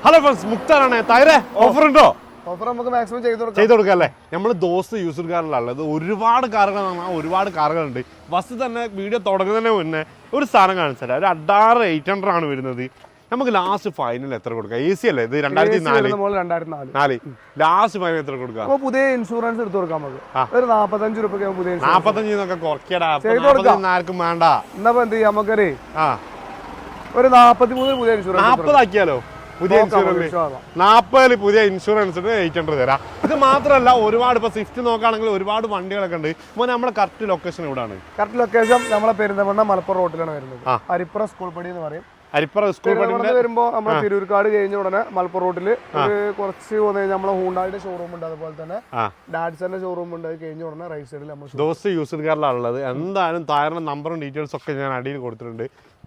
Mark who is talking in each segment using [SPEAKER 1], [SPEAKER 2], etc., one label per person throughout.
[SPEAKER 1] Hello friends, മുക്താറാണ്. തായരെ offer ഉണ്ടോ?
[SPEAKER 2] ഓഫർ നമുക്ക് മാക്സിമം ചെയ്ത്
[SPEAKER 1] കൊടുക്കാം അല്ലേ? നമ്മൾ ദോസ്ത് യൂസർ കാറിലുള്ളത് ഒരുപാട് കാറുകളുണ്ട്. ഫസ്റ്റ് തന്നെ വീഡിയോ തുടങ്ങുന്നതിന് മുന്നേ ഒരു സാധനം കാണിച്ചാൽ ഒരു അഡാറ് 800 ആണ് വരുന്നത്. നമുക്ക് ലാസ്റ്റ് ഫൈനൽ എത്ര കൊടുക്കാം? AC അല്ലേ ഇത്? 2004 ലാസ്റ്റ് ഫൈനൽ എത്ര കൊടുക്കാം?
[SPEAKER 2] പുതിയ ഇൻഷുറൻസ് എടുത്ത് കൊടുക്കാം നമുക്ക്. ഒരു 45 രൂപ പുതിയ
[SPEAKER 1] 45 കുറയ്ക്കടാ, ആർക്കും വേണ്ട.
[SPEAKER 2] എന്നാ എന്ത് ചെയ്യാം, നമുക്കൊരു ഒരു 43 പുതിയ ഇൻഷുറൻസ്
[SPEAKER 1] 40 ആക്കിയാലോ? പുതിയ ഇൻഷുറൻസ് 40 പുതിയ ഇൻഷുറൻസിന് 800 തരാം. ഇത് മാത്രമല്ല, ഒരുപാട് ഇപ്പൊ സ്വിഫ്റ്റ് നോക്കുകയാണെങ്കിൽ ഒരുപാട് വണ്ടികളൊക്കെ ഉണ്ട്. ഇപ്പോൾ നമ്മുടെ കറക്റ്റ് ലൊക്കേഷൻ എവിടെയാണ്?
[SPEAKER 2] കറക്റ്റ് ലൊക്കേഷൻ നമ്മളെ പെരിന്തൽമണ്ണ മലപ്പുറം റോഡിലാണ് വരുന്നത്. അരിപ്പുറ സ്കൂൾ പടി എന്ന് പറയും.
[SPEAKER 1] അരിപ്പുറ സ്കൂൾ പടി
[SPEAKER 2] വരുമ്പോ നമ്മളെ തിരൂർക്കാട് കഴിഞ്ഞ ഉടനെ മലപ്പുറം റോഡിൽ കുറച്ച് വന്നു കഴിഞ്ഞാൽ നമ്മളെ ഹൂണ്ടായുടെ ഷോറൂം ഉണ്ട്, അതുപോലെ തന്നെ ഡാഡ്സന്റെ ഷോറൂം ഉണ്ട്. കഴിഞ്ഞ ഉടനെ റൈറ്റ് സൈഡിൽ നമ്മൾ
[SPEAKER 1] ദോസ്ത് യൂസർ കാറിലാണുള്ളത്. എന്തായാലും താഴെ നമ്പറും ഡീറ്റെയിൽസ് ഒക്കെ ഞാൻ അടിയിൽ കൊടുത്തിട്ടുണ്ട്.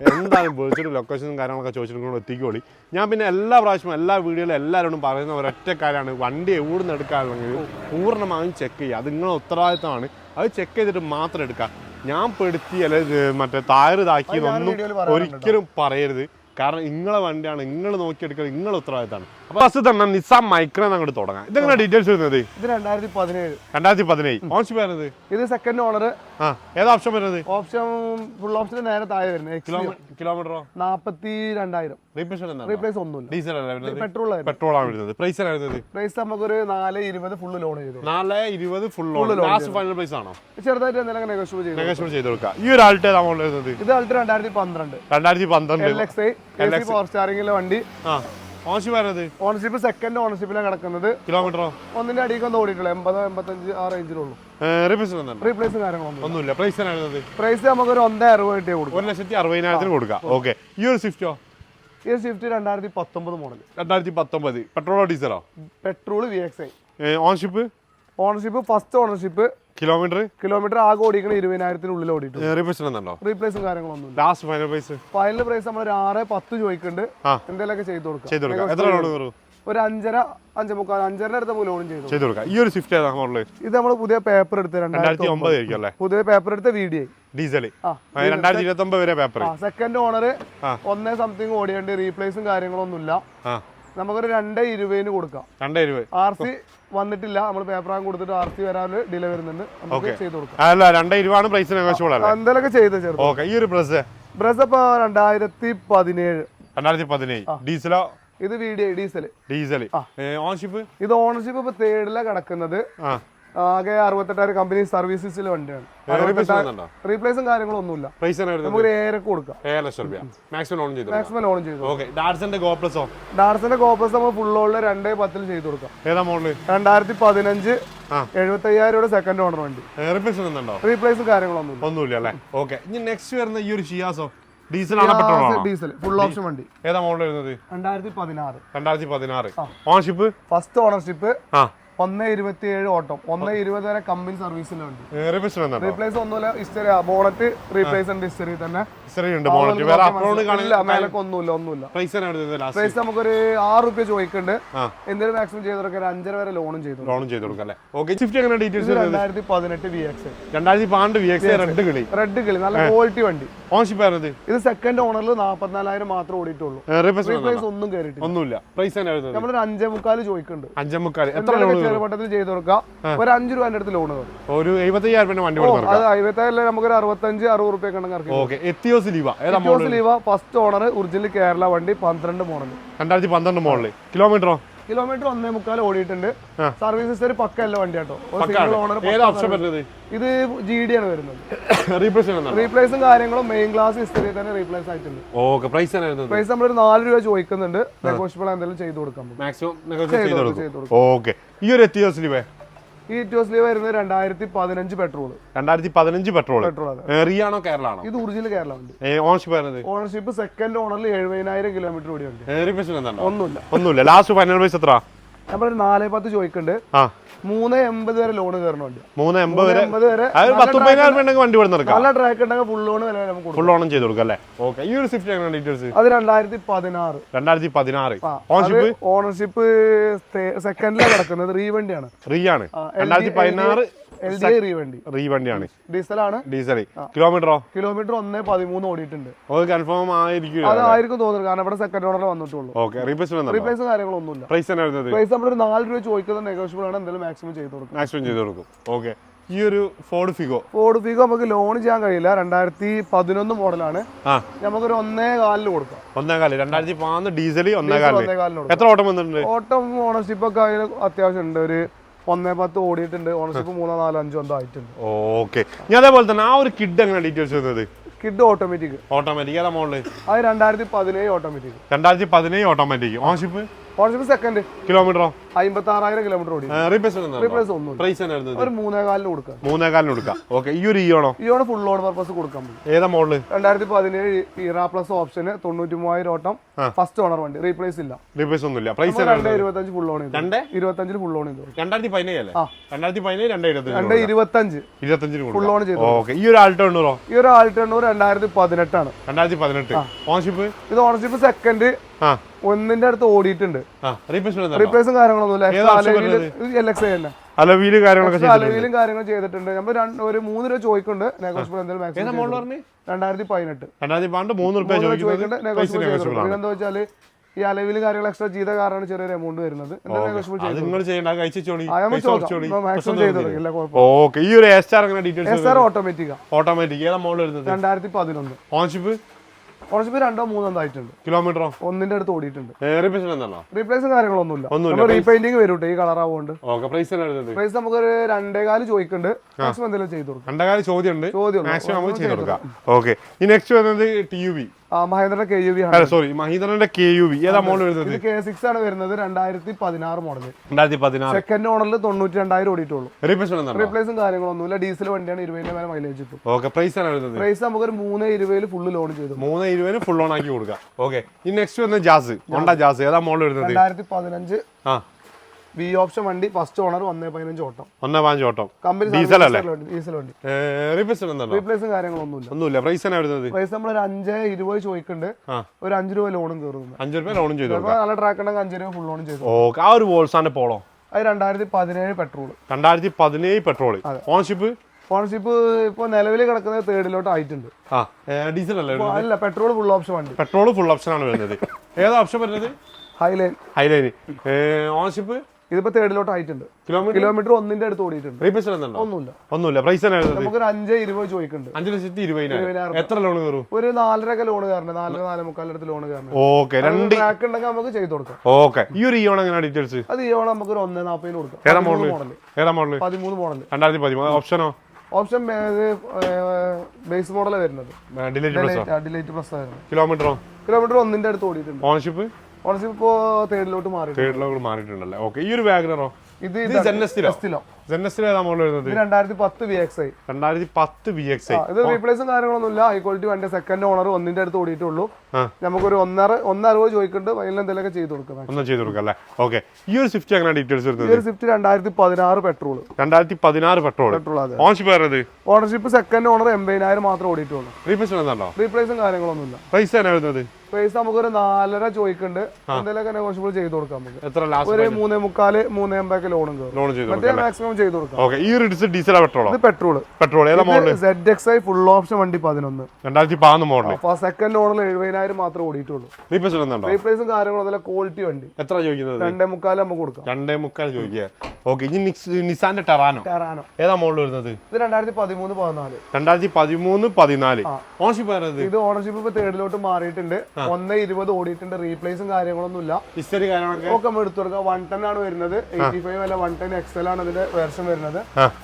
[SPEAKER 1] എന്തായാലും വിളിച്ചിട്ട് ലൊക്കേഷനും കാര്യങ്ങളൊക്കെ ചോദിച്ചിട്ട് എത്തിക്കോളി. ഞാൻ പിന്നെ എല്ലാ പ്രാവശ്യവും എല്ലാ വീഡിയോയിലും എല്ലാവരോടും പറയുന്ന ഒരൊറ്റ കാര്യമാണ്, വണ്ടി എവിടെ നിന്ന് എടുക്കാറുണ്ടെങ്കിൽ പൂർണ്ണമായും ചെക്ക് ചെയ്യുക. അത് നിങ്ങളുടെ ഉത്തരവാദിത്തമാണ്. അത് ചെക്ക് ചെയ്തിട്ട് മാത്രം എടുക്കുക. ഞാൻ പെടുത്തി അല്ലെങ്കിൽ മറ്റേ തായർ ഇതാക്കിയതൊന്നും ഒരിക്കലും പറയരുത്. കാരണം നിങ്ങളെ വണ്ടിയാണ്, നിങ്ങൾ നോക്കിയെടുക്കുന്നത് നിങ്ങളെ ഉത്തരവാദിത്തമാണ്. അപ്പോൾ ഫസ്റ്റ് തന്നെ നിസാൻ മൈക്ര അങ്ങോട്ട് തുടങ്ങാം. ഇതെങ്ങനെ ഡീറ്റെയിൽസ് വരുന്നത്? ഇത് 2017 ഓൺഷിപ്പ് വരുന്നത്. ഇത്
[SPEAKER 2] സെക്കൻഡ് ഓണർ.
[SPEAKER 1] ഏതാ ഓപ്ഷൻ വരുന്നത്?
[SPEAKER 2] ഓപ്ഷൻ ഫുൾ ഓപ്ഷൻ നേരെ താഴെ വരുന്നത്.
[SPEAKER 1] കിലോമീറ്ററോ?
[SPEAKER 2] 42,000. റീപ്ലേസ് ഒന്നുമില്ല.
[SPEAKER 1] ഡീസൽ
[SPEAKER 2] പെട്രോൾ
[SPEAKER 1] ആണ് വരുന്നത്. പ്രൈസ് വരുന്നത്?
[SPEAKER 2] പ്രൈസ് നമുക്കൊരു 420 ഫുൾ ലോൺ ചെയ്തു.
[SPEAKER 1] 420 full loan. Last final price ആണോ?
[SPEAKER 2] ചെറുതായിട്ട് എന്തെങ്കിലും നെഗോഷിയേറ്റ് ചെയ്ത്
[SPEAKER 1] കൊടുക്കാം. ഈ ഒരു ആൾട്ട് ഏതാ മോഡൽ വരുന്നത്?
[SPEAKER 2] ഇത് ആൾട്ട് 2012 LXi പവർ സ്റ്റാറിംഗിലെ വണ്ടി. ഓണർഷിപ്പ് സെക്കൻഡ് ഓണർഷിപ്പിലാണ് കിടക്കുന്നത്.
[SPEAKER 1] കിലോമീറ്ററോ?
[SPEAKER 2] ഒന്നിന്റെ അടിക്കൊന്നും ഓടിയിട്ടുള്ളൂ. 80-85 ആ റേഞ്ചിലുള്ളൂ. റീപ്ലേസും കാര്യങ്ങളൊന്നും. പ്രൈസ് നമുക്കൊരു 1,60,000 കൊടുക്കും.
[SPEAKER 1] 1,60,000 കൊടുക്കാം. ഓക്കെ. ഈ ഒരു സ്വിഫ്റ്റോ?
[SPEAKER 2] ഈ സ്വിഫ്റ്റ് 2019 മോഡൽ.
[SPEAKER 1] 2019 പെട്രോളോ ഡീസലോ?
[SPEAKER 2] Petrol VXi. Ownership first ownership. Kilometre ആകെ ഓടിക്കണ 20,000 ഓടിയിട്ടുണ്ട്. റീപ്ലേസും കാര്യങ്ങളൊന്നും.
[SPEAKER 1] Last final price?
[SPEAKER 2] Final price നമ്മൾ 6-10 ചോദിക്കുന്നുണ്ട്. എന്തെങ്കിലുമൊക്കെ ചെയ്ത് കൊടുക്കാം. ഒരു 5.5 അടുത്ത ലോൺ ചെയ്തു കൊടുക്കാം.
[SPEAKER 1] ഈ ഒരു സ്വിഫ്റ്റ് ഏതാ മോഡൽ?
[SPEAKER 2] ഇത് നമ്മൾ പുതിയ പേപ്പർ എടുത്ത്
[SPEAKER 1] 2009
[SPEAKER 2] പുതിയ പേപ്പർ എടുത്ത VDI
[SPEAKER 1] ഡീസൽ 2029 വരെ പേപ്പർ.
[SPEAKER 2] സെക്കൻഡ് ഓണർ 1 സംതിങ് ഓടിയുണ്ട്. റീപ്ലേസും കാര്യങ്ങളൊന്നുമില്ല. നമുക്കൊരു 2,20 കൊടുക്കാം. RC വന്നിട്ടില്ല. നമ്മൾ പേപ്പർ കൊടുത്തിട്ട് RC വരാൻ ഡിലേ വരുന്നുണ്ട്. നമുക്ക് ചെയ്ത് കൊടുക്കാം. എന്തെങ്കിലുമൊക്കെ ചെയ്ത് ചേർത്ത്.
[SPEAKER 1] ഈ ഒരു ബ്രസ്
[SPEAKER 2] ഇപ്പൊ 2017
[SPEAKER 1] ഡീസലോ?
[SPEAKER 2] ഇത് VDI ഡീസൽ.
[SPEAKER 1] ഓണർഷിപ്പ്?
[SPEAKER 2] ഇത് ഓണർഷിപ്പ് ഇപ്പൊ 3rd കിടക്കുന്നത്. ആകെ 68,000 കമ്പനി സർവീസസിൽ വണ്ടിയാണ്. റീപ്ലേസും കാര്യങ്ങളൊന്നുമില്ല. നമുക്ക് 7 കൊടുക്കാം. മാക്സിമം ലോൺ ചെയ്തു.
[SPEAKER 1] ഡാഡ്സന്റെ ഗോപ്ലസ്
[SPEAKER 2] നമ്മൾ ഫുൾ ലോണില് 2.10 ചെയ്ത് കൊടുക്കാം. 2015 75,000 സെക്കൻഡ് ഓണർ വണ്ടി. റീപ്ലേസും കാര്യങ്ങളൊന്നുമില്ല.
[SPEAKER 1] നെക്സ്റ്റ് വരുന്ന ഈ ഒരു ഷിയാസോ?
[SPEAKER 2] ഡീസൽ ഫുൾ ഓപ്ഷൻ വണ്ടി.
[SPEAKER 1] ഏതാ മോഡൽ വരുന്നത്?
[SPEAKER 2] 2016.
[SPEAKER 1] ഓണർഷിപ്പ്?
[SPEAKER 2] First ownership. 1,27 ഓട്ടം. 1,20 വരെ കമ്പനി സർവീസിലുണ്ട്. റീപ്ലേസ് ഒന്നുമില്ല. ഹിസ്റ്ററി ബോണറ്റ് റീപ്ലേസ് ഉണ്ട്. ഹിസ്റ്ററി തന്നെ ഒന്നുമില്ല. പ്രൈസ് നമുക്കൊരു 6 രൂപ ചോദിക്കുന്നുണ്ട്. എന്തെങ്കിലും മാക്സിമം ചെയ്ത് കൊടുക്കാം. 5.5 വരെ ലോണും ചെയ്തു കൊടുക്കാം. 2018 VXi റെഡ് കിളി നല്ല ക്വാളിറ്റി വണ്ടി. ഇത് സെക്കൻഡ് ഓണറിൽ 44,000 മാത്രം ഓടിയിട്ടുള്ളൂ. റീപ്ലേസ് ഒന്നും കയറിയിട്ടില്ല. നമ്മളൊരു 5.25 ചോദിക്കുന്നുണ്ട്.
[SPEAKER 1] 5.25
[SPEAKER 2] ചെറുപട്ടത്തിൽ ചെയ്ത് കൊടുക്കാം. ഒരു 5 രൂപ അടുത്ത് ലോൺ കയറും.
[SPEAKER 1] ഒരു 75,000 വണ്ടി.
[SPEAKER 2] 75,000 നമുക്കൊരു 65-60 രൂപ ലീവ. ഫസ്റ്റ് ഓണർ ഒറിജിനൽ കേരള വണ്ടി. 12 മോഡൽ.
[SPEAKER 1] 2012 മോഡൽ.
[SPEAKER 2] കിലോമീറ്റർ 1.25 ഓടിയിട്ടുണ്ട്. സർവീസ് ഹിസ്റ്ററി പക്ക അല്ല വണ്ടി കേട്ടോ. ഇത് GD ആണ് വരുന്നത്. റീപ്ലേസും കാര്യങ്ങളും മെയിൻ ക്ലാസ് ഹിസ്റ്ററി തന്നെ റീപ്ലേസ് ആയിട്ടുണ്ട്. പ്രൈസ് നമ്മളൊരു 4 രൂപ ചോദിക്കുന്നുണ്ട്. നെഗോഷ്യബിൾ എന്തെങ്കിലും ചെയ്ത് കൊടുക്കാം. ഈ Etios Liva വരുന്നത് 2015 പെട്രോൾ.
[SPEAKER 1] 2015 പെട്രോൾ. റിയാണോ കേരളാണോ?
[SPEAKER 2] ഇത് ഒറിജിനൽ കേരള വണ്ടി. ഓണർഷിപ്പ് സെക്കൻഡ് ഓണറിൽ 70,000 കിലോമീറ്റർ ഓടിയുണ്ട്.
[SPEAKER 1] ഒന്നുമില്ല. ലാസ്റ്റ് ഫൈനൽ പ്രൈസ് എത്ര?
[SPEAKER 2] നമ്മളൊരു 4.10 ചോദിക്കുന്നുണ്ട്. 3.80 വരെ ലോൺ കയറണുണ്ട്.
[SPEAKER 1] 3.80 വരെ വണ്ടി
[SPEAKER 2] നല്ല ട്രാക്ക് ഉണ്ടെങ്കിൽ ഫുൾ ലോൺ
[SPEAKER 1] ഫുൾ ചെയ്ത് കൊടുക്കാം അല്ലേ? ഓക്കെ. ഈ ഒരു സ്വിഫ്റ്റ് ഡീറ്റെയിൽസ്?
[SPEAKER 2] അത് 2016. ഓണർഷിപ്പ് സെക്കൻഡിലാണ് കിടക്കുന്നത്. റീവണ്ടിയാണ്.
[SPEAKER 1] 2016
[SPEAKER 2] LDI
[SPEAKER 1] റീ വണ്ടിയാണ്.
[SPEAKER 2] ഡീസലാണ്.
[SPEAKER 1] ഡീസൽ. കിലോമീറ്റർ
[SPEAKER 2] 1.13 ഓടിയിട്ടുണ്ട്.
[SPEAKER 1] അത് കൺഫേം ആയിരിക്കും.
[SPEAKER 2] അതായിരിക്കും തോന്നുന്നത്, കാരണം ഇവിടെ സെക്കൻഡ് ഓണർ വന്നിട്ടുള്ളൂ.
[SPEAKER 1] ഓക്കെ. റീപ്ലേസ്
[SPEAKER 2] കാര്യങ്ങളൊന്നുമില്ല.
[SPEAKER 1] പ്രൈസ്
[SPEAKER 2] നമ്മൾ 4 രൂപ ചോദിക്കുന്നത് നെഗോഷ്യബിൾ ആണ്, എന്തെങ്കിലും മാക്സിമം ചെയ്ത് കൊടുക്കും.
[SPEAKER 1] ഓക്കെ. ഈ ഒരു ഫോർഡ് ഫിഗോ
[SPEAKER 2] നമുക്ക് ലോൺ ചെയ്യാൻ കഴിയില്ല. 2011 മോഡലാണ്. നമുക്കൊരു 1.4 കൊടുക്കാം.
[SPEAKER 1] 1.4. 2014 ഡീസൽ 1.4. എത്ര ഓട്ടം വന്നിട്ടുണ്ട്?
[SPEAKER 2] ഓട്ടം ഓണർഷിപ്പ് ഒക്കെ അത്യാവശ്യം ഉണ്ട്. ഒരു 1.10 ഓടിയിട്ടുണ്ട്. ഓണർഷിപ്പ് 3, 4, 5 എന്തോ ആയിട്ടുണ്ട്.
[SPEAKER 1] ഓക്കെ. ഞാൻ അതേപോലെ തന്നെ ആ ഒരു കിഡ് എങ്ങനെ ഡീറ്റെയിൽസ് വരുന്നത്?
[SPEAKER 2] കിഡ് ഓട്ടോമാറ്റിക്
[SPEAKER 1] ഏതാ മോഡല്?
[SPEAKER 2] അത് 2017 ഓട്ടോമാറ്റിക്.
[SPEAKER 1] 2017 ഓട്ടോമാറ്റിക്. Ownership
[SPEAKER 2] second.
[SPEAKER 1] കിലോമീറ്ററോ?
[SPEAKER 2] 56,000 കിലോമീറ്റർ ഓടി.
[SPEAKER 1] റീപ്ലേസ്
[SPEAKER 2] ഒന്നും.
[SPEAKER 1] പ്രൈസ്
[SPEAKER 2] ഒരു 3.4 കൊടുക്കാം.
[SPEAKER 1] 3.4 കൊടുക്കാം. ഓക്കെ. ഈ ഒരു ഇയോണോ
[SPEAKER 2] ഫുൾ ലോഡ് പർപ്പസ് കൊടുക്കാൻ പറ്റും.
[SPEAKER 1] ഏതാ മോഡല്?
[SPEAKER 2] 2017 ഇറ പ്ലസ് ഓപ്ഷന് 93,000 ഓട്ടം. ഫസ്റ്റ് ഓണർ വണ്ടി. റീപ്ലേസ് ഇല്ല.
[SPEAKER 1] റീപ്ലേസ് ഒന്നുമില്ല. Price
[SPEAKER 2] 225 full loan.
[SPEAKER 1] 225
[SPEAKER 2] full loan ചെയ്തു.
[SPEAKER 1] 2017 അല്ലേ? 2017
[SPEAKER 2] 225 ഫുൾ ലോൺ ചെയ്തു.
[SPEAKER 1] ഓക്കെ. ഈ ഒരു ആൾട്ടോ ഉണ്ടോ?
[SPEAKER 2] ഈ ഒരു ആൾട്ടോ 2018 ആണ്.
[SPEAKER 1] 2018. ഓണർഷിപ്പ്?
[SPEAKER 2] ഇത് ഓണർഷിപ്പ് സെക്കൻഡ്. ഒന്നിന്റെ അടുത്ത് ഓടിയിട്ടുണ്ട്.
[SPEAKER 1] റീപ്ലേസും
[SPEAKER 2] കാര്യങ്ങളൊന്നുമില്ല.
[SPEAKER 1] അലവീലും
[SPEAKER 2] കാര്യങ്ങളും ചെയ്തിട്ടുണ്ട്. നമ്മൾ ഒരു 3 രൂപ ചോദിക്കുന്നുണ്ട്. നെഗോഷ്യബിൾ എന്തെങ്കിലും മാക്സിമം. 2018
[SPEAKER 1] 3 രൂപ ചോദിക്കുന്നുണ്ട്.
[SPEAKER 2] എന്താ വെച്ചാല് ഈ അലവില് കാര്യങ്ങൾ എക്സ്ട്രാ ചെയ്ത കാരണമാണ് ചെറിയൊരു എമൗണ്ട് വരുന്നത്.
[SPEAKER 1] ഓട്ടോമാറ്റിക്.
[SPEAKER 2] 2011
[SPEAKER 1] ഓണർഷിപ്പ്
[SPEAKER 2] 2 3 ആയിട്ടുണ്ട്.
[SPEAKER 1] കിലോമീറ്ററോ?
[SPEAKER 2] 1ന്റെ അടുത്ത് ഓടിയിട്ടുണ്ട്.
[SPEAKER 1] റീപ്ലേസും
[SPEAKER 2] കാര്യങ്ങളൊന്നുമില്ല. റീപെയിന്റിംഗ് വരും ഈ കളർ ആവുകൊണ്ട്.
[SPEAKER 1] പ്രൈസ്
[SPEAKER 2] നമുക്കൊരു 2.4 ചോദിക്കുന്നുണ്ട്. മാക്സിമം എന്തെങ്കിലും ചെയ്ത് കൊടുക്കാം.
[SPEAKER 1] 2.4 ചോദ്യം. ഓക്കെ. ഈ നെക്സ്റ്റ് വരുന്നത് TUV.
[SPEAKER 2] മഹീന്ദ്രന്റെ KUV ആണ്.
[SPEAKER 1] സോറി, മഹീന്ദ്രന്റെ KUV. ഏതാ മോഡൽ വരുന്നത്?
[SPEAKER 2] ഇത് K6 ആണ് വരുന്നത്. 2016 മോഡൽ.
[SPEAKER 1] 2016.
[SPEAKER 2] സെക്കൻഡ് ഓണറിൽ 92,000 ഓടിയിട്ടുള്ളൂ.
[SPEAKER 1] റീപ്ലേസും
[SPEAKER 2] കാര്യങ്ങളൊന്നുമില്ല. ഡീസൽ വണ്ടിയാണ്. 20 മേലെ മൈലേജ് കിട്ടും.
[SPEAKER 1] ഓക്കെ. പ്രൈസ്
[SPEAKER 2] നമുക്കൊരു 3.20 ഫുൾ ലോൺ ചെയ്തു.
[SPEAKER 1] 3.20 ഫുൾ ലോൺ ആക്കി കൊടുക്കാം. ഓക്കെ. ഈ നെക്സ്റ്റ് വരുന്നത് ജാസ്. Honda Jazz. ഏതാ മോഡൽ വരുന്നത്?
[SPEAKER 2] 2015 V ഓപ്ഷൻ വണ്ടി. First owner. 1.15 ഓട്ടം.
[SPEAKER 1] 1.15 ഓട്ടം.
[SPEAKER 2] കമ്പനി
[SPEAKER 1] ഡീസൽ അല്ലേ?
[SPEAKER 2] ഡീസൽ വണ്ടി.
[SPEAKER 1] റീപ്ലേസും
[SPEAKER 2] കാര്യങ്ങളൊന്നുമില്ല.
[SPEAKER 1] പ്രൈസ്
[SPEAKER 2] നമ്മൾ 5.20 ചോദിക്കുന്നുണ്ട്. ഒരു 5 രൂപ ലോണും കയറുന്നു.
[SPEAKER 1] 5 രൂപ ലോണും ചെയ്തു.
[SPEAKER 2] നല്ല ട്രാക്ക് ഉണ്ടെങ്കിൽ 5 രൂപ ഫുൾ ലോൺ ചെയ്തു.
[SPEAKER 1] ഓക്കെ. ആ ഒരു വോൾസാന്റെ പോളോ?
[SPEAKER 2] അത് 2017 പെട്രോൾ.
[SPEAKER 1] 2017 പെട്രോൾ. ഓണർഷിപ്പ്?
[SPEAKER 2] ഓണർഷിപ്പ് ഇപ്പൊ നിലവിൽ കിടക്കുന്നത് 3rd ആയിട്ടുണ്ട്.
[SPEAKER 1] ഡീസൽ
[SPEAKER 2] അല്ല, പെട്രോൾ ഫുൾ ഓപ്ഷൻ വണ്ടി.
[SPEAKER 1] പെട്രോൾ ഫുൾ ഓപ്ഷൻ ആണ് വരുന്നത്. ഏതാ ഓപ്ഷൻ വരുന്നത്?
[SPEAKER 2] ഹൈലൈൻ.
[SPEAKER 1] ഓണർഷിപ്പ്?
[SPEAKER 2] ഇതിപ്പോ 3rd ആയിട്ടുണ്ട്. കിലോമീറ്റർ 1ന്റെ അടുത്ത് ഓടിയിട്ടുണ്ട്.
[SPEAKER 1] ഒന്നുമില്ല. പ്രൈസ്
[SPEAKER 2] നമുക്കൊരു 5.20 ചോദിക്കുന്നുണ്ട്.
[SPEAKER 1] 5,20,000. എത്ര ലോൺ കയറും?
[SPEAKER 2] ഒരു 4.5 ലോൺ കയറണം. 4-4.25 അടുത്ത് ലോൺ കയറണം.
[SPEAKER 1] ഓക്കെ.
[SPEAKER 2] ട്രാക്ക് ഉണ്ടെങ്കിൽ നമുക്ക് ചെയ്ത് കൊടുക്കാം.
[SPEAKER 1] ഓക്കെ. ഈ ഒരു ഇയോൺ എങ്ങനെ ഡീറ്റെയിൽസ്?
[SPEAKER 2] അത് ഇയോൺ നമുക്ക് ഒരു 1.40 കൊടുക്കാം.
[SPEAKER 1] 13 മോഡൽ. 2013. ഓപ്ഷനോ?
[SPEAKER 2] ഓപ്ഷൻ ബേസ് മോഡൽ വരുന്നത്. ഡിലൈറ്റ് പ്ലസ് ആയിരുന്നു.
[SPEAKER 1] കിലോമീറ്റർ
[SPEAKER 2] 1ന്റെ അടുത്ത് ഓടിയിട്ടുണ്ട്.
[SPEAKER 1] ഓണർഷിപ്പ്?
[SPEAKER 2] ഓണർഷിപ്പ് ഇപ്പോ 3rd
[SPEAKER 1] മാറിയിട്ടുണ്ടല്ലേ. ഓക്കെ. ഈ ഒരു വാഗനറോ?
[SPEAKER 2] ഇത്
[SPEAKER 1] ഏതാ മോഡൽ വരുന്നത്?
[SPEAKER 2] 2010 VXi.
[SPEAKER 1] 2010 VXi.
[SPEAKER 2] ഇത് റീപ്ലേസും കാര്യങ്ങളൊന്നുമില്ല. ഹൈ ക്വാളിറ്റി വണ്ടി. Second owner. 1ന്റെ അടുത്ത് ഓടിയിട്ടുള്ളൂ. നമുക്കൊരു 1.60 ചോദിക്കുന്നുണ്ട്. അതിൽ എന്തെങ്കിലുമൊക്കെ ചെയ്ത് കൊടുക്കാം
[SPEAKER 1] അല്ലേ. ഓക്കെ. ഈ ഒരു സ്വിഫ്റ്റ് എങ്ങനെ ഡീറ്റെയിൽസ് വരുന്നത്?
[SPEAKER 2] Swift 2016 petrol.
[SPEAKER 1] 2016 പെട്രോൾ. ഓണർഷിപ്പ് വരുന്നത്?
[SPEAKER 2] Ownership second owner. 80,000 മാത്രമേ ഓടിയിട്ടുള്ളൂ. റീപ്ലേസും കാര്യങ്ങളൊന്നുമില്ല.
[SPEAKER 1] പ്രൈസ് ആണ് വരുന്നത്?
[SPEAKER 2] പ്രൈസ് നമുക്കൊരു 4.5 ചോദിക്കുന്നുണ്ട്. എന്തെങ്കിലുമൊക്കെ നെഗോഷ്യബിൾ ചെയ്ത് കൊടുക്കാം. നമുക്ക്
[SPEAKER 1] എത്ര?
[SPEAKER 2] ഒരു 3.45 3.80 ലോണും കയറും. മാക്സിമം ചെയ്ത് കൊടുക്കാം.
[SPEAKER 1] പെട്രോൾ. ഏതാ മോഡൽ?
[SPEAKER 2] ZXi ഫുൾ ഓപ്ഷൻ വണ്ടി. 11
[SPEAKER 1] 2013 മോഡൽ.
[SPEAKER 2] സെക്കൻഡ് ഓണറിൽ 70,000 മാത്രമേ ഓടിയിട്ടുള്ളൂ. റീപ്ലേസും കാര്യങ്ങളും നല്ല ക്വാളിറ്റി വണ്ടി.
[SPEAKER 1] എത്ര ചോദിക്കുന്നത്?
[SPEAKER 2] 2.25 നമുക്ക് കൊടുക്കാം.
[SPEAKER 1] 2.25 ചോദിക്കുക. ഓക്കെ. ഇനി നിസാന്റെ ടെറാനോ. ഏതാ മോഡൽ വരുന്നത്?
[SPEAKER 2] ഇത് 2013-14.
[SPEAKER 1] 2013-14. ഓണർഷിപ്പ് വരുന്നത്?
[SPEAKER 2] ഇത് ഓണർഷിപ്പ് ഇപ്പൊ 3rd മാറിയിട്ടുണ്ട്. 1.20 ഓടിയിട്ടുണ്ട്. റീപ്ലേസും കാര്യങ്ങളൊന്നും
[SPEAKER 1] ഹിസ്റ്ററി കാര്യങ്ങളൊക്കെ
[SPEAKER 2] ഒക്കെ നമ്മൾ എടുത്തു കൊടുക്കാം. 110 ആണ് വരുന്നത്. 85 അല്ല 110 XL ആണ് ഇതിന്റെ വേർഷൻ വരുന്നത്.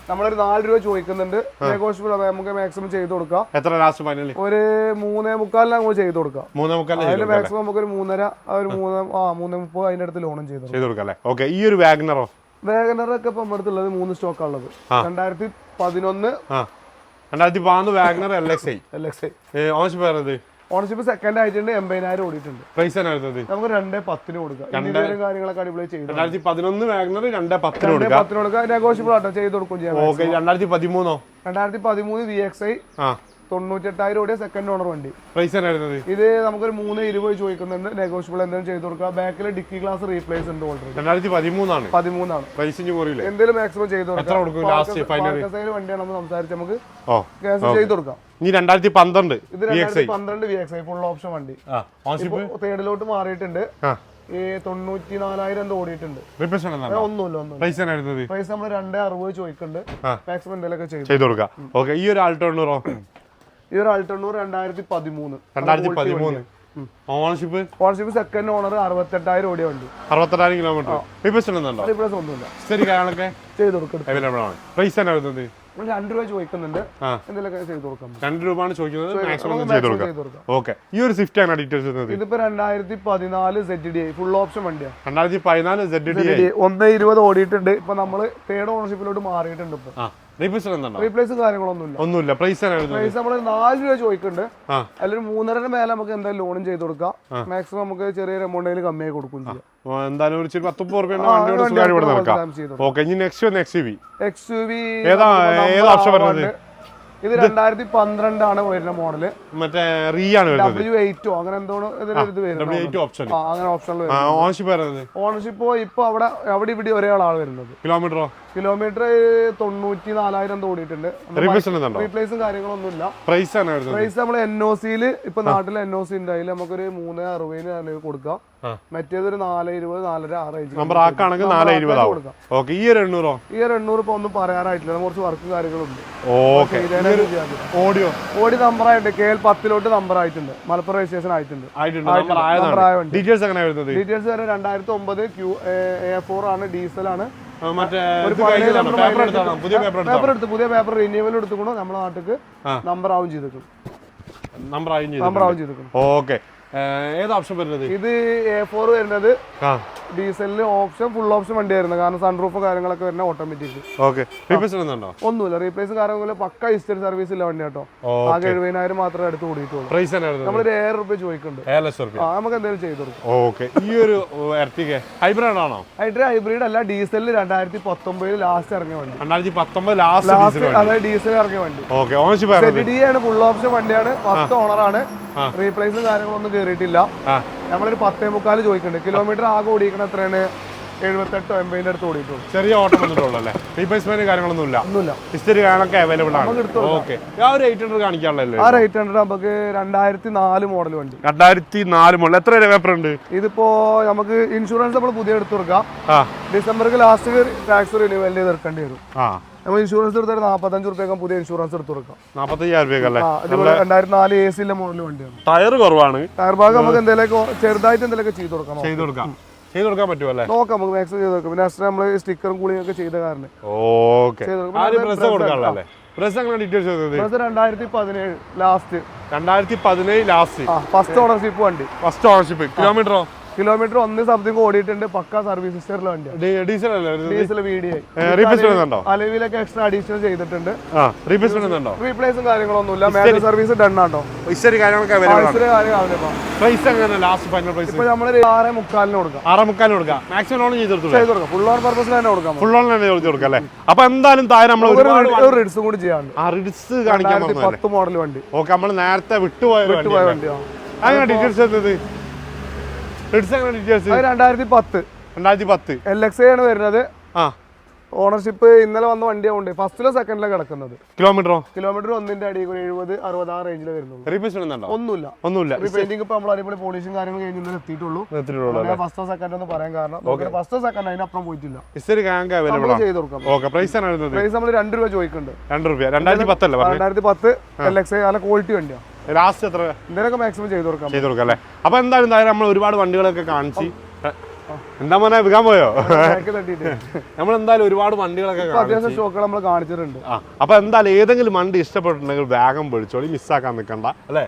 [SPEAKER 2] നമ്മളൊരു 4 രൂപ ചോദിക്കുന്നുണ്ട്. നെഗോഷ്യബിൾ നമുക്ക് മാക്സിമം ചെയ്ത് കൊടുക്കാം.
[SPEAKER 1] എത്ര ലാസ്റ്റ് ഫൈനൽ?
[SPEAKER 2] ഒരു 3.25 നമുക്ക് ചെയ്ത് കൊടുക്കാം.
[SPEAKER 1] 3.25
[SPEAKER 2] അതിൽ മാക്സിമം നമുക്ക് ഒരു 3.5 ഒരു 3.30 അതിന്റെ അടുത്ത് ലോണും ചെയ്ത്
[SPEAKER 1] കൊടുക്കാം. ഓക്കെ. ഈ ഒരു വാഗനറോ?
[SPEAKER 2] വാഗനറൊക്കെ ഇപ്പൊ നമ്മുടെ അടുത്തുള്ളത് 3 സ്റ്റോക്കാ ഉള്ളത്. 2011
[SPEAKER 1] വാഗനർ LXi. ഓണർഷിപ്പ് വരുന്നത്? ഓണർഷിപ്പ്
[SPEAKER 2] സെക്കൻഡ് ആയിട്ടുണ്ട്. 80,000 ഓടിയിട്ടുണ്ട്.
[SPEAKER 1] പ്രൈസ്
[SPEAKER 2] നമുക്ക് 2.10 കൊടുക്കാം. കാര്യങ്ങളൊക്കെ അടിപൊളി ചെയ്തു.
[SPEAKER 1] 2011 വാഗനർ 2.10
[SPEAKER 2] കൊടുക്കാം. നെഗോഷ്യബിൾ ആട്ടോ ചെയ്ത് കൊടുക്കും.
[SPEAKER 1] 2013
[SPEAKER 2] 2013 VXi 98,000 ഓടിയ സെക്കൻഡ് ഓണർ വണ്ടി.
[SPEAKER 1] പ്രൈസ് വരുന്നത്
[SPEAKER 2] ഇത് നമുക്കൊരു 320 ചോദിക്കുന്നുണ്ട്, നെഗോഷ്യബിൾ എന്തെങ്കിലും ചെയ്ത് കൊടുക്കുക. ബാക്കിൽ ഡിക്കി ഗ്ലാസ് റീപ്ലേസ് ഉണ്ട് ഓൾറെഡി.
[SPEAKER 1] 2013
[SPEAKER 2] എന്തെങ്കിലും മാക്സിമം ചെയ്ത് കൊടുക്കാം. വണ്ടിയാണ് നമ്മൾ സംസാരിച്ച് നമുക്ക് ക്യാൻസൽ ചെയ്ത് കൊടുക്കാം.
[SPEAKER 1] ഇനി 2012
[SPEAKER 2] ഇത് 2012 VXI ഫുൾ ഓപ്ഷൻ വണ്ടി. തേർഡിലോട്ട് മാറിയിട്ടുണ്ട്. ഈ 94,000 എന്തോ ഓടിയിട്ടുണ്ട്. ഒന്നുമില്ല. പ്രൈസ് നമ്മൾ 260 ചോദിക്കുന്നുണ്ട്, മാക്സിമം എന്തെങ്കിലുമൊക്കെ ചെയ്ത് കൊടുക്കാം.
[SPEAKER 1] ഈ ഒരു ആൾട്ടോണറോ?
[SPEAKER 2] ഈ ഒരു ആൾട്ടോണർ 2013 ഓണർഷിപ്പ് സെക്കൻഡ് ഓണർ 68,000 ഓടിയ വണ്ടി.
[SPEAKER 1] 68,000 കിലോമീറ്റർ.
[SPEAKER 2] റീപ്ലേസ് ഒന്നുമില്ല. ചെയ്ത് കൊടുക്കും.
[SPEAKER 1] പ്രൈസ് തന്നെ വരുന്നത്
[SPEAKER 2] 2 രൂപ ചോദിക്കുന്നുണ്ട്, എന്തെങ്കിലുമൊക്കെ ചെയ്ത് കൊടുക്കാം.
[SPEAKER 1] 2 രൂപയാണ് ചോദിക്കുന്നത്, മാക്സിമം ചെയ്ത് കൊടുക്കാം. ഓക്കെ, ഈ ഒരു സ്വിഫ്റ്റ് ആണ് ഡീറ്റെയിൽസ് വരുന്നത്.
[SPEAKER 2] ഇതിപ്പോ 2014 ZDI ഫുൾ ഓപ്ഷൻ വണ്ടിയാണ്.
[SPEAKER 1] 2014 ZDI
[SPEAKER 2] 120 ഓടിയിട്ടുണ്ട്. ഇപ്പൊ നമ്മള് തേർഡ് ഓണർഷിപ്പിലോട്ട് മാറിയിട്ടുണ്ട്. ഇപ്പൊ റീപ്ലേസ്
[SPEAKER 1] ഒന്നുമില്ല. പ്രൈസ്
[SPEAKER 2] നമ്മള് 4 രൂപ ചോദിക്കുന്നുണ്ട്, അതിലൊരു 3.5 മേലെ നമുക്ക് എന്തായാലും ലോണും ചെയ്ത് കൊടുക്കാം. മാക്സിമം നമുക്ക് ചെറിയൊരു എമൗണ്ടിൽ കമ്മിയായി കൊടുക്കും ചെയ്യാം.
[SPEAKER 1] എന്തായാലും ഒരു 10-12
[SPEAKER 2] ഇത് 2012 ആണ് വരുന്ന മോഡല്.
[SPEAKER 1] മറ്റേ ആണ്
[SPEAKER 2] W8 അങ്ങനെ എന്തോ ഓണർഷിപ്പ് ഇപ്പൊ അവിടെ ഇവിടെ ഒരേ ആളാണ് വരുന്നത്. കിലോമീറ്റർ 94,000 എന്തോ ഓടിയിട്ടുണ്ട്. റീപ്ലേസും കാര്യങ്ങളൊന്നുമില്ല.
[SPEAKER 1] പ്രൈസ്
[SPEAKER 2] നമ്മൾ NOCയിൽ ഇപ്പൊ നാട്ടിലെ NOC ഉണ്ട്, അതിൽ നമുക്കൊരു 360 കൊടുക്കാം. മറ്റേതൊരു 420-4.6 കൊടുക്കാം.
[SPEAKER 1] ഈ ഒരു
[SPEAKER 2] 800 ഇപ്പൊ ഒന്നും പറയാനായിട്ടില്ല, കുറച്ച് വർക്കും കാര്യങ്ങളുണ്ട്.
[SPEAKER 1] ഓടി
[SPEAKER 2] നമ്പർ ആയിട്ടുണ്ട്, KL 10 നമ്പർ ആയിട്ടുണ്ട്, മലപ്പുറം രജിസ്ട്രേഷൻ ആയിട്ടുണ്ട്. ഡീറ്റെയിൽസ് 2009 A4 ആണ്, ഡീസൽ ആണ്. പേപ്പർ എടുത്ത് പുതിയ പേപ്പർ റിന്യൂവൽ എടുത്തുകൊണ്ട് നമ്മുടെ നാട്ടിലേക്ക് നമ്പർ ആവും ചെയ്തിട്ടുണ്ട്.
[SPEAKER 1] ഓക്കെ, ഏത് ഓപ്ഷൻ വരുന്നത്?
[SPEAKER 2] ഇത് A4 വരുന്നത് ഡീസലിന് ഓപ്ഷൻ ഫുൾ ഓപ്ഷൻ വണ്ടിയായിരുന്നു, കാരണം സൺറൂഫ് കാര്യങ്ങളൊക്കെ വരുന്ന ഓട്ടോമാറ്റിക്. ഒന്നുമില്ല, റീപ്ലേസ് കാര്യങ്ങളൊക്കെ പക്ക ഹിസ്റ്ററി സർവീസ് ഇല്ല വണ്ടി കേട്ടോ. ആകെ 70,000 മാത്രമേ എടുത്ത് കൂടിയിട്ടുള്ളൂ. നമ്മളൊരു 1,000 രൂപ ചോദിക്കുന്നുണ്ട്, നമുക്ക് എന്തെങ്കിലും ചെയ്ത് കൊടുക്കും. ഹൈബ്രിഡ് അല്ല, ഡീസലിൽ 2019 ലാസ്റ്റ് ഇറങ്ങിയ വണ്ടി. അതായത് ഡീസൽ ഇറങ്ങിയ വണ്ടി ആണ്, ഫുൾ ഓപ്ഷൻ വണ്ടിയാണ്, ഫസ്റ്റ് ഓണറാണ്. റീപ്ലേസും കാര്യങ്ങളൊന്നും കേറിയിട്ടില്ല. നമ്മളൊരു 10.75 ചോദിക്കുന്നുണ്ട്. കിലോമീറ്റർ ആകെ ഓടിക്കണ എത്രയാണ്? 78-80 അടുത്ത് ഓടിയിട്ടുള്ളൂ.
[SPEAKER 1] ചെറിയ ഓട്ടം വന്നിട്ടുള്ളൂ. റീപ്ലേസ്മെന്റ് കാര്യങ്ങളൊന്നുമില്ല. ഹിസ്റ്ററി കാര്യങ്ങളൊക്കെ അവൈലബിൾ ആണ്. 800 കാണിക്കാനുള്ളല്ലോ.
[SPEAKER 2] 800 നമുക്ക് 2004 മോഡൽ വണ്ടി.
[SPEAKER 1] 2004 മോഡൽ. എത്ര പേപ്പർ ഉണ്ട്
[SPEAKER 2] ഇതിപ്പോ? നമുക്ക് ഇൻഷുറൻസ് നമ്മൾ പുതിയ എടുത്തു കൊടുക്കാം. ഡിസംബർക്ക് ലാസ്റ്റ് ടാക്സ് റിന്യൂവൽ ചെയ്ത് എടുക്കേണ്ടി വരും. നമ്മൾ ഇൻഷുറൻസ് എടുത്താൽ 45 രൂപയ്ക്ക് പുതിയ ഇൻഷുറൻസ് എടുത്ത് കൊടുക്കാം.
[SPEAKER 1] 45,000
[SPEAKER 2] 2004 AC മോഡൽ വണ്ടിയാണ്.
[SPEAKER 1] ടയർ കുറവാണ്.
[SPEAKER 2] ടയർ ഭാഗം നമുക്ക് എന്തെങ്കിലും ചെറുതായിട്ട് എന്തെങ്കിലും ചെയ്ത് കൊടുക്കാം.
[SPEAKER 1] ചെയ്തുകൊടുക്കാൻ പറ്റുമോ?
[SPEAKER 2] നോക്കാം, നമുക്ക് മാക്സിമം ചെയ്ത് കൊടുക്കാം. പിന്നെ എക്സ്ട്രാ നമ്മൾ സ്റ്റിക്കറും കൂളിയും ഒക്കെ ചെയ്ത കാരണം 2017 ലാസ്റ്റ്. ഫസ്റ്റ് ഓണർഷിപ്പ് വണ്ടി.
[SPEAKER 1] കിലോമീറ്ററോ?
[SPEAKER 2] കിലോമീറ്റർ 1 സംതിങ് ഓടിയിട്ടുണ്ട്, പക്ക സർവീസ് ഹിസ്റ്ററിലെ വണ്ടിയാണ്. Diesel VDI. അലവിലൊക്കെ എക്സ്ട്രാ അഡീഷണൽ ചെയ്തിട്ടുണ്ട്. റീപ്ലേസും കാര്യങ്ങളൊന്നുമില്ല, മാനുവൽ സർവീസ് ഡൺ ആട്ടോ. ഇപ്പൊ നമ്മള് 6.75 കൊടുക്കാം.
[SPEAKER 1] മാക്സിമം ലോൺ ചെയ്ത് കൊടുക്കാം.
[SPEAKER 2] ഫുൾ ഓൺ പർപ്പസിൽ തന്നെ കൊടുക്കാം.
[SPEAKER 1] അപ്പൊ എന്തായാലും
[SPEAKER 2] റിഡ്സും കൂടി ചെയ്യാണ്ട്. 10 മോഡൽ വണ്ടി.
[SPEAKER 1] നമ്മൾ നേരത്തെ വിട്ടുപോയ
[SPEAKER 2] വണ്ടിയാണ്.
[SPEAKER 1] അങ്ങനെ ഡീറ്റെയിൽസ്
[SPEAKER 2] 2010 LXI ആണ് വരുന്നത്. ഓണർഷിപ്പ് ഇന്നലെ വന്ന വണ്ടിയാവുണ്ട്. ഫസ്റ്റിലോ സെക്കൻഡിലോ കിടക്കുന്നത്. കിലോമീറ്റർ 1ന്റെ അടി 70-60 ആ റേഞ്ചിൽ വരുന്നുള്ളൂ. ഒന്നുമില്ല. റീപെയിന്റിംഗ് ഇപ്പൊ നമ്മൾ അടിപൊളി പോളിഷും കാര്യങ്ങളും കഴിഞ്ഞ് ഇന്നലെ എത്തിയിട്ടുള്ളൂ. ഫസ്റ്റോ സെക്കൻഡ് എന്ന് പറയാൻ കാരണം ഫസ്റ്റോ സെക്കൻഡ് അതിനപ്പുറം പോയിട്ടില്ല. ചെയ്ത് കൊടുക്കാം. പ്രൈസ് നമ്മൾ 2 രൂപ ചോദിക്കുന്നുണ്ട്. 2010 LXI നല്ല ക്വാളിറ്റി വണ്ടിയാണ്.
[SPEAKER 1] ലാസ്റ്റ് എത്ര
[SPEAKER 2] എന്തെങ്കിലുമൊക്കെ മാക്സിമം ചെയ്ത് കൊടുക്കാം
[SPEAKER 1] അല്ലേ? അപ്പൊ എന്തായാലും നമ്മൾ ഒരുപാട് വണ്ടികളൊക്കെ കാണിച്ച് എന്താ മോനെ വിൽക്കാൻ പോയോ? നമ്മൾ എന്തായാലും ഒരുപാട് വണ്ടികളൊക്കെ
[SPEAKER 2] അത്യാവശ്യം സ്റ്റോക്കുകൾ നമ്മൾ കാണിച്ചിട്ടുണ്ട്.
[SPEAKER 1] അപ്പൊ എന്തായാലും ഏതെങ്കിലും വണ്ടി ഇഷ്ടപ്പെട്ടിട്ടുണ്ടെങ്കിൽ വേഗം വിളിച്ചോളി, മിസ്സാക്കാൻ നിൽക്കണ്ട അല്ലേ?